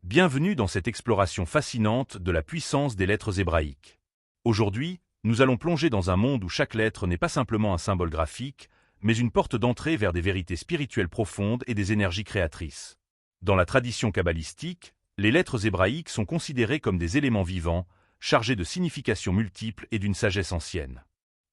Bienvenue dans cette exploration fascinante de la puissance des lettres hébraïques. Aujourd'hui, nous allons plonger dans un monde où chaque lettre n'est pas simplement un symbole graphique, mais une porte d'entrée vers des vérités spirituelles profondes et des énergies créatrices. Dans la tradition kabbalistique, les lettres hébraïques sont considérées comme des éléments vivants, chargés de significations multiples et d'une sagesse ancienne.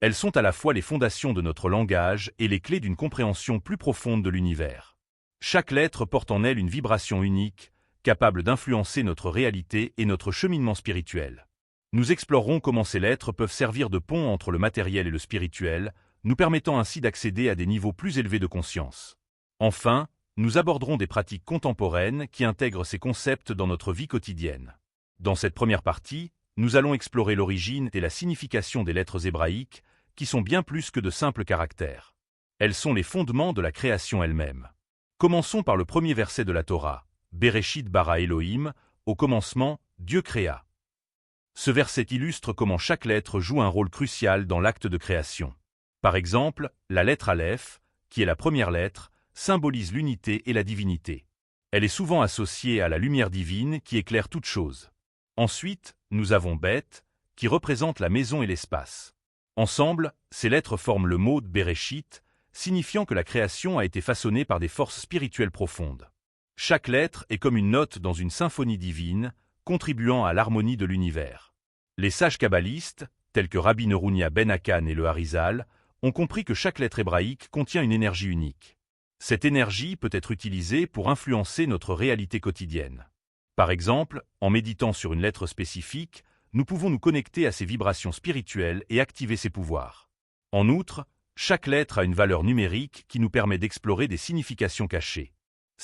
Elles sont à la fois les fondations de notre langage et les clés d'une compréhension plus profonde de l'univers. Chaque lettre porte en elle une vibration unique, capable d'influencer notre réalité et notre cheminement spirituel. Nous explorerons comment ces lettres peuvent servir de pont entre le matériel et le spirituel, nous permettant ainsi d'accéder à des niveaux plus élevés de conscience. Enfin, nous aborderons des pratiques contemporaines qui intègrent ces concepts dans notre vie quotidienne. Dans cette première partie, nous allons explorer l'origine et la signification des lettres hébraïques, qui sont bien plus que de simples caractères. Elles sont les fondements de la création elle-même. Commençons par le premier verset de la Torah. Bereshit bara Elohim, au commencement, Dieu créa. Ce verset illustre comment chaque lettre joue un rôle crucial dans l'acte de création. Par exemple, la lettre Aleph, qui est la première lettre, symbolise l'unité et la divinité. Elle est souvent associée à la lumière divine qui éclaire toute chose. Ensuite, nous avons Bet, qui représente la maison et l'espace. Ensemble, ces lettres forment le mot Bereshit, signifiant que la création a été façonnée par des forces spirituelles profondes. Chaque lettre est comme une note dans une symphonie divine, contribuant à l'harmonie de l'univers. Les sages kabbalistes, tels que Rabbi Nerunia ben Akan et le Harizal, ont compris que chaque lettre hébraïque contient une énergie unique. Cette énergie peut être utilisée pour influencer notre réalité quotidienne. Par exemple, en méditant sur une lettre spécifique, nous pouvons nous connecter à ses vibrations spirituelles et activer ses pouvoirs. En outre, chaque lettre a une valeur numérique qui nous permet d'explorer des significations cachées.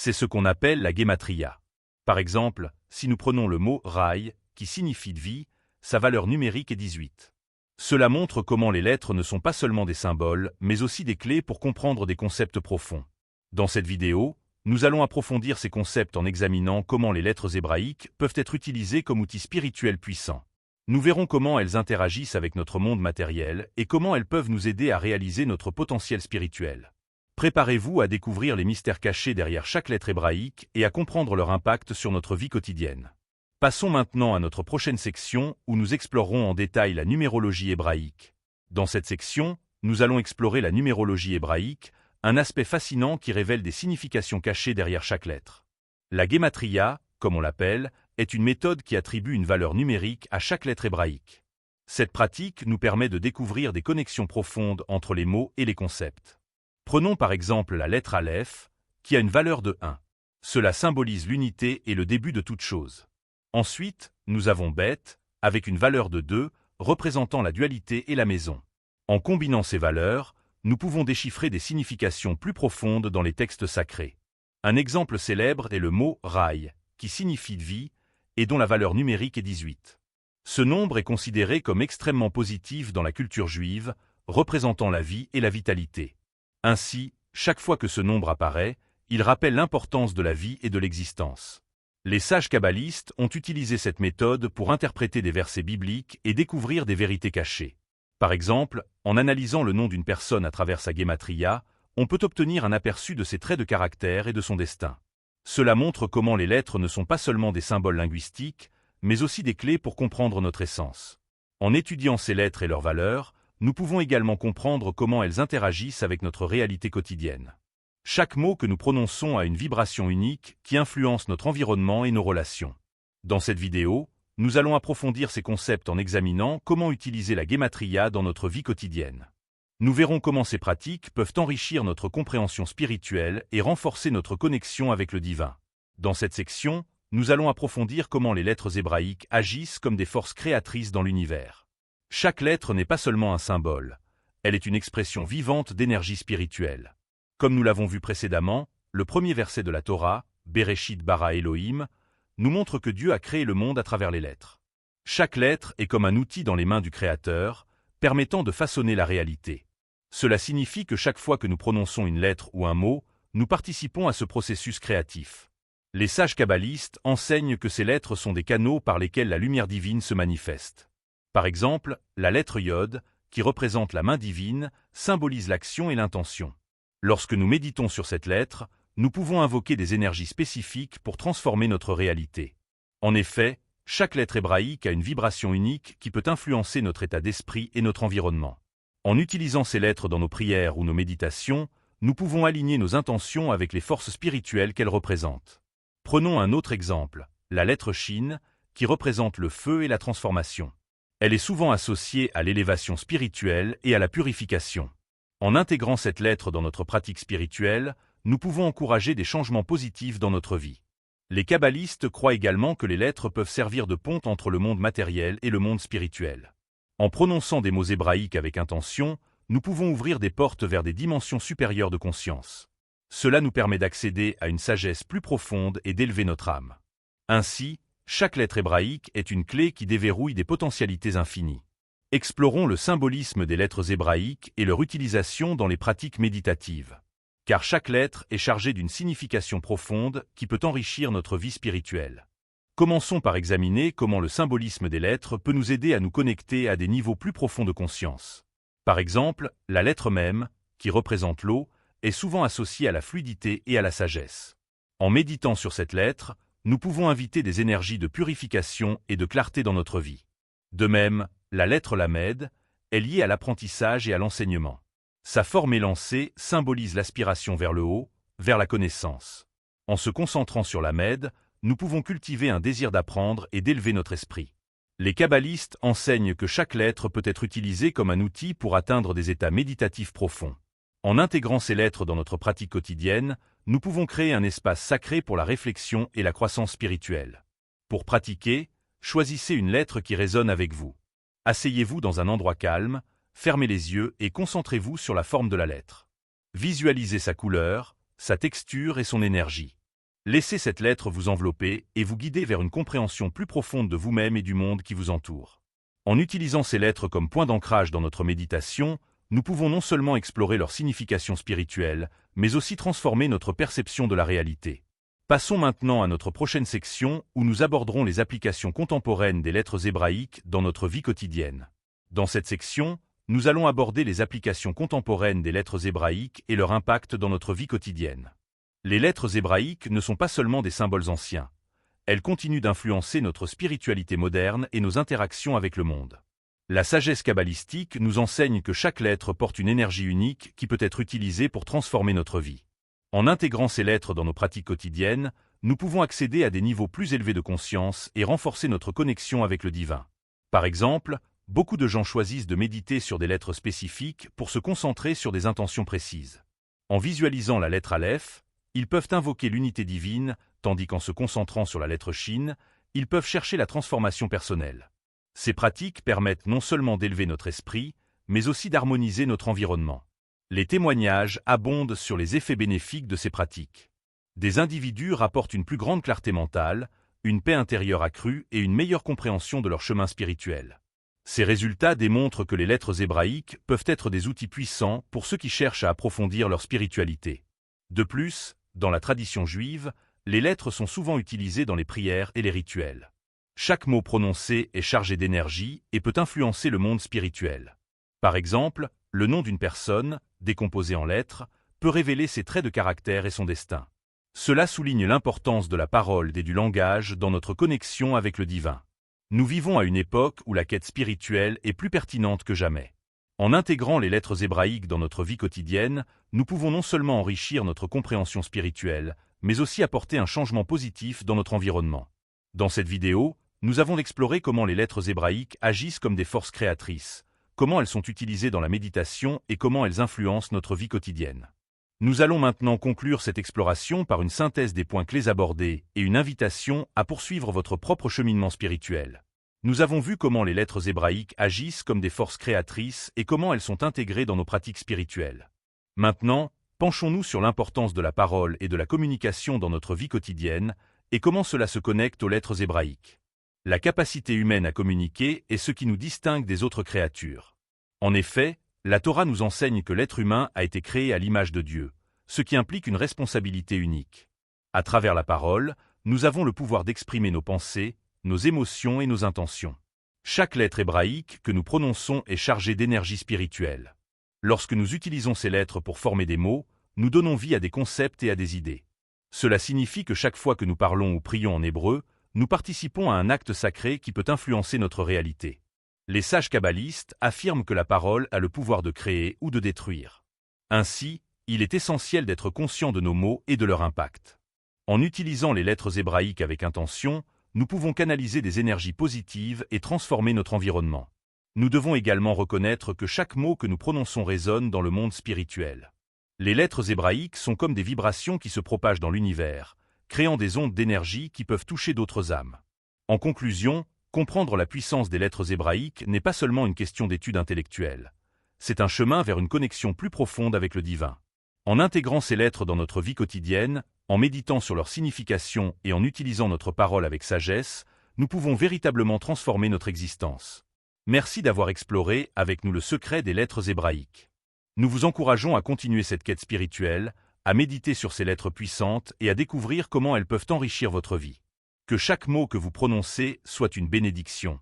C'est ce qu'on appelle la guématria. Par exemple, si nous prenons le mot « raï » qui signifie de vie, sa valeur numérique est 18. Cela montre comment les lettres ne sont pas seulement des symboles, mais aussi des clés pour comprendre des concepts profonds. Dans cette vidéo, nous allons approfondir ces concepts en examinant comment les lettres hébraïques peuvent être utilisées comme outils spirituels puissants. Nous verrons comment elles interagissent avec notre monde matériel et comment elles peuvent nous aider à réaliser notre potentiel spirituel. Préparez-vous à découvrir les mystères cachés derrière chaque lettre hébraïque et à comprendre leur impact sur notre vie quotidienne. Passons maintenant à notre prochaine section où nous explorerons en détail la numérologie hébraïque. Dans cette section, nous allons explorer la numérologie hébraïque, un aspect fascinant qui révèle des significations cachées derrière chaque lettre. La guématria, comme on l'appelle, est une méthode qui attribue une valeur numérique à chaque lettre hébraïque. Cette pratique nous permet de découvrir des connexions profondes entre les mots et les concepts. Prenons par exemple la lettre Aleph, qui a une valeur de 1. Cela symbolise l'unité et le début de toute chose. Ensuite, nous avons Bet, avec une valeur de 2, représentant la dualité et la maison. En combinant ces valeurs, nous pouvons déchiffrer des significations plus profondes dans les textes sacrés. Un exemple célèbre est le mot Raï, qui signifie vie, et dont la valeur numérique est 18. Ce nombre est considéré comme extrêmement positif dans la culture juive, représentant la vie et la vitalité. Ainsi, chaque fois que ce nombre apparaît, il rappelle l'importance de la vie et de l'existence. Les sages kabbalistes ont utilisé cette méthode pour interpréter des versets bibliques et découvrir des vérités cachées. Par exemple, en analysant le nom d'une personne à travers sa guématria, on peut obtenir un aperçu de ses traits de caractère et de son destin. Cela montre comment les lettres ne sont pas seulement des symboles linguistiques, mais aussi des clés pour comprendre notre essence. En étudiant ces lettres et leurs valeurs, nous pouvons également comprendre comment elles interagissent avec notre réalité quotidienne. Chaque mot que nous prononçons a une vibration unique qui influence notre environnement et nos relations. Dans cette vidéo, nous allons approfondir ces concepts en examinant comment utiliser la guématria dans notre vie quotidienne. Nous verrons comment ces pratiques peuvent enrichir notre compréhension spirituelle et renforcer notre connexion avec le divin. Dans cette section, nous allons approfondir comment les lettres hébraïques agissent comme des forces créatrices dans l'univers. Chaque lettre n'est pas seulement un symbole, elle est une expression vivante d'énergie spirituelle. Comme nous l'avons vu précédemment, le premier verset de la Torah, Bereshit bara Elohim, nous montre que Dieu a créé le monde à travers les lettres. Chaque lettre est comme un outil dans les mains du Créateur, permettant de façonner la réalité. Cela signifie que chaque fois que nous prononçons une lettre ou un mot, nous participons à ce processus créatif. Les sages kabbalistes enseignent que ces lettres sont des canaux par lesquels la lumière divine se manifeste. Par exemple, la lettre Yod, qui représente la main divine, symbolise l'action et l'intention. Lorsque nous méditons sur cette lettre, nous pouvons invoquer des énergies spécifiques pour transformer notre réalité. En effet, chaque lettre hébraïque a une vibration unique qui peut influencer notre état d'esprit et notre environnement. En utilisant ces lettres dans nos prières ou nos méditations, nous pouvons aligner nos intentions avec les forces spirituelles qu'elles représentent. Prenons un autre exemple, la lettre Shin, qui représente le feu et la transformation. Elle est souvent associée à l'élévation spirituelle et à la purification. En intégrant cette lettre dans notre pratique spirituelle, nous pouvons encourager des changements positifs dans notre vie. Les kabbalistes croient également que les lettres peuvent servir de pont entre le monde matériel et le monde spirituel. En prononçant des mots hébraïques avec intention, nous pouvons ouvrir des portes vers des dimensions supérieures de conscience. Cela nous permet d'accéder à une sagesse plus profonde et d'élever notre âme. Ainsi, chaque lettre hébraïque est une clé qui déverrouille des potentialités infinies. Explorons le symbolisme des lettres hébraïques et leur utilisation dans les pratiques méditatives. Car chaque lettre est chargée d'une signification profonde qui peut enrichir notre vie spirituelle. Commençons par examiner comment le symbolisme des lettres peut nous aider à nous connecter à des niveaux plus profonds de conscience. Par exemple, la lettre Mem, qui représente l'eau, est souvent associée à la fluidité et à la sagesse. En méditant sur cette lettre, nous pouvons inviter des énergies de purification et de clarté dans notre vie. De même, la lettre Lamed est liée à l'apprentissage et à l'enseignement. Sa forme élancée symbolise l'aspiration vers le haut, vers la connaissance. En se concentrant sur Lamed, nous pouvons cultiver un désir d'apprendre et d'élever notre esprit. Les kabbalistes enseignent que chaque lettre peut être utilisée comme un outil pour atteindre des états méditatifs profonds. En intégrant ces lettres dans notre pratique quotidienne, nous pouvons créer un espace sacré pour la réflexion et la croissance spirituelle. Pour pratiquer, choisissez une lettre qui résonne avec vous. Asseyez-vous dans un endroit calme, fermez les yeux et concentrez-vous sur la forme de la lettre. Visualisez sa couleur, sa texture et son énergie. Laissez cette lettre vous envelopper et vous guider vers une compréhension plus profonde de vous-même et du monde qui vous entoure. En utilisant ces lettres comme point d'ancrage dans notre méditation, nous pouvons non seulement explorer leur signification spirituelle, mais aussi transformer notre perception de la réalité. Passons maintenant à notre prochaine section où nous aborderons les applications contemporaines des lettres hébraïques dans notre vie quotidienne. Dans cette section, nous allons aborder les applications contemporaines des lettres hébraïques et leur impact dans notre vie quotidienne. Les lettres hébraïques ne sont pas seulement des symboles anciens. Elles continuent d'influencer notre spiritualité moderne et nos interactions avec le monde. La sagesse kabbalistique nous enseigne que chaque lettre porte une énergie unique qui peut être utilisée pour transformer notre vie. En intégrant ces lettres dans nos pratiques quotidiennes, nous pouvons accéder à des niveaux plus élevés de conscience et renforcer notre connexion avec le divin. Par exemple, beaucoup de gens choisissent de méditer sur des lettres spécifiques pour se concentrer sur des intentions précises. En visualisant la lettre Aleph, ils peuvent invoquer l'unité divine, tandis qu'en se concentrant sur la lettre Shin, ils peuvent chercher la transformation personnelle. Ces pratiques permettent non seulement d'élever notre esprit, mais aussi d'harmoniser notre environnement. Les témoignages abondent sur les effets bénéfiques de ces pratiques. Des individus rapportent une plus grande clarté mentale, une paix intérieure accrue et une meilleure compréhension de leur chemin spirituel. Ces résultats démontrent que les lettres hébraïques peuvent être des outils puissants pour ceux qui cherchent à approfondir leur spiritualité. De plus, dans la tradition juive, les lettres sont souvent utilisées dans les prières et les rituels. Chaque mot prononcé est chargé d'énergie et peut influencer le monde spirituel. Par exemple, le nom d'une personne, décomposé en lettres, peut révéler ses traits de caractère et son destin. Cela souligne l'importance de la parole et du langage dans notre connexion avec le divin. Nous vivons à une époque où la quête spirituelle est plus pertinente que jamais. En intégrant les lettres hébraïques dans notre vie quotidienne, nous pouvons non seulement enrichir notre compréhension spirituelle, mais aussi apporter un changement positif dans notre environnement. Dans cette vidéo, nous avons exploré comment les lettres hébraïques agissent comme des forces créatrices, comment elles sont utilisées dans la méditation et comment elles influencent notre vie quotidienne. Nous allons maintenant conclure cette exploration par une synthèse des points clés abordés et une invitation à poursuivre votre propre cheminement spirituel. Nous avons vu comment les lettres hébraïques agissent comme des forces créatrices et comment elles sont intégrées dans nos pratiques spirituelles. Maintenant, penchons-nous sur l'importance de la parole et de la communication dans notre vie quotidienne et comment cela se connecte aux lettres hébraïques. La capacité humaine à communiquer est ce qui nous distingue des autres créatures. En effet, la Torah nous enseigne que l'être humain a été créé à l'image de Dieu, ce qui implique une responsabilité unique. À travers la parole, nous avons le pouvoir d'exprimer nos pensées, nos émotions et nos intentions. Chaque lettre hébraïque que nous prononçons est chargée d'énergie spirituelle. Lorsque nous utilisons ces lettres pour former des mots, nous donnons vie à des concepts et à des idées. Cela signifie que chaque fois que nous parlons ou prions en hébreu, nous participons à un acte sacré qui peut influencer notre réalité. Les sages kabbalistes affirment que la parole a le pouvoir de créer ou de détruire. Ainsi, il est essentiel d'être conscient de nos mots et de leur impact. En utilisant les lettres hébraïques avec intention, nous pouvons canaliser des énergies positives et transformer notre environnement. Nous devons également reconnaître que chaque mot que nous prononçons résonne dans le monde spirituel. Les lettres hébraïques sont comme des vibrations qui se propagent dans l'univers, créant des ondes d'énergie qui peuvent toucher d'autres âmes. En conclusion, comprendre la puissance des lettres hébraïques n'est pas seulement une question d'étude intellectuelle. C'est un chemin vers une connexion plus profonde avec le divin. En intégrant ces lettres dans notre vie quotidienne, en méditant sur leur signification et en utilisant notre parole avec sagesse, nous pouvons véritablement transformer notre existence. Merci d'avoir exploré avec nous le secret des lettres hébraïques. Nous vous encourageons à continuer cette quête spirituelle, à méditer sur ces lettres puissantes et à découvrir comment elles peuvent enrichir votre vie. Que chaque mot que vous prononcez soit une bénédiction.